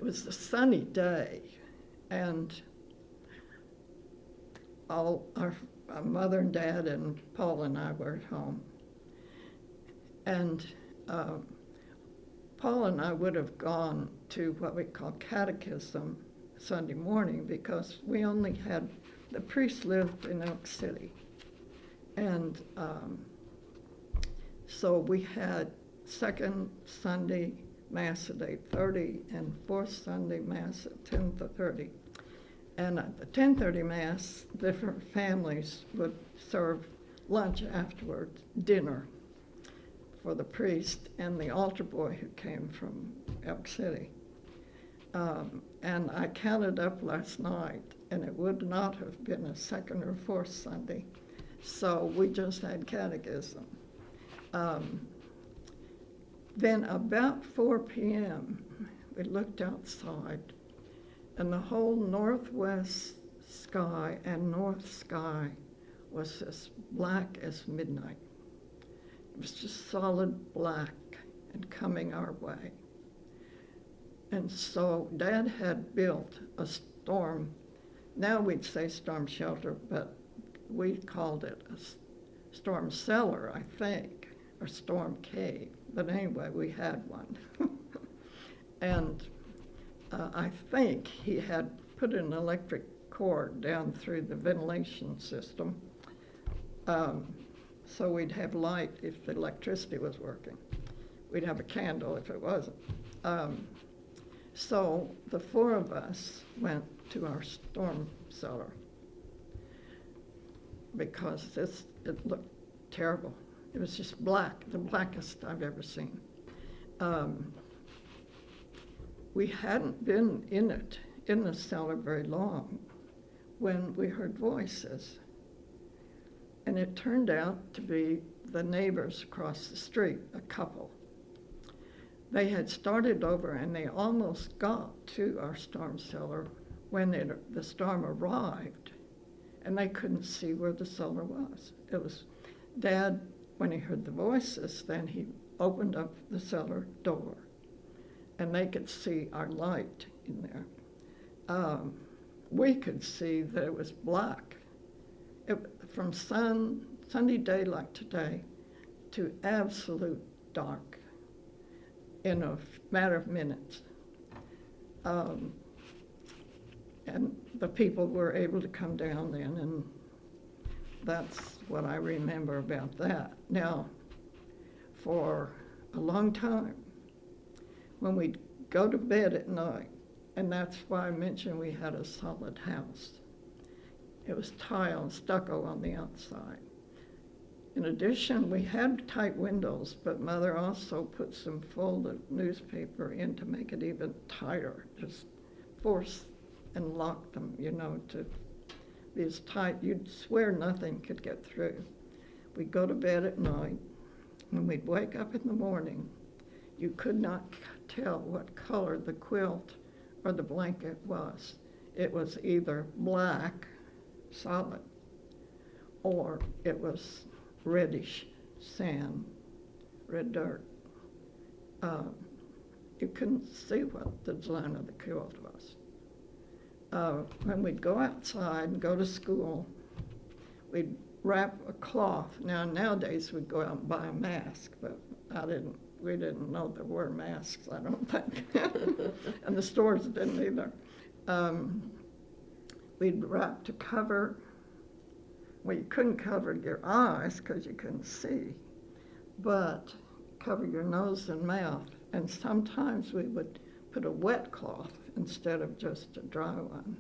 it was a sunny day, and all our mother and dad and Paul and I were at home. And Paul and I would have gone to what we call catechism Sunday morning because we only had, the priest lived in Elk City. And so we had second Sunday Mass at 8:30 and fourth Sunday Mass at 10:30. And at the 10:30 Mass, different families would serve lunch afterwards, dinner, for the priest and the altar boy who came from Elk City. And I counted up last night, and it would not have been a second or fourth Sunday. So we just had catechism. Then about 4 p.m., we looked outside, and the whole northwest sky and north sky was as black as midnight. It was just solid black and coming our way. And so Dad had built a storm, now we'd say storm shelter, but we called it a storm cellar, I think, or storm cave. But anyway, we had one. And I think he had put an electric cord down through the ventilation system, so we'd have light if the electricity was working. We'd have a candle if it wasn't. So the four of us went to our storm cellar because it looked terrible. It was just black, the blackest I've ever seen. We hadn't been in the cellar very long when we heard voices. And it turned out to be the neighbors across the street, a couple. They had started over and they almost got to our storm cellar when the storm arrived, and they couldn't see where the cellar was. It was Dad, when he heard the voices, then he opened up the cellar door, and they could see our light in there. We could see that it was black. From sunny day like today to absolute dark in a matter of minutes. And the people were able to come down then, and that's what I remember about that. Now, for a long time, when we'd go to bed at night, and that's why I mentioned we had a solid house. It was tile and stucco on the outside. In addition, we had tight windows, but Mother also put some folded newspaper in to make it even tighter, just force and lock them, to be as tight. You'd swear nothing could get through. We'd go to bed at night. When we'd wake up in the morning, you could not tell what color the quilt or the blanket was. It was either black, solid, or it was reddish sand, red dirt. You couldn't see what the design of the quilt was. When we'd go outside and go to school, we'd wrap a cloth. Nowadays we'd go out and buy a mask, but we didn't know there were masks, I don't think. And the stores didn't either. We'd wrap to cover. Well, you couldn't cover your eyes because you couldn't see, but cover your nose and mouth. And sometimes we would put a wet cloth instead of just a dry one.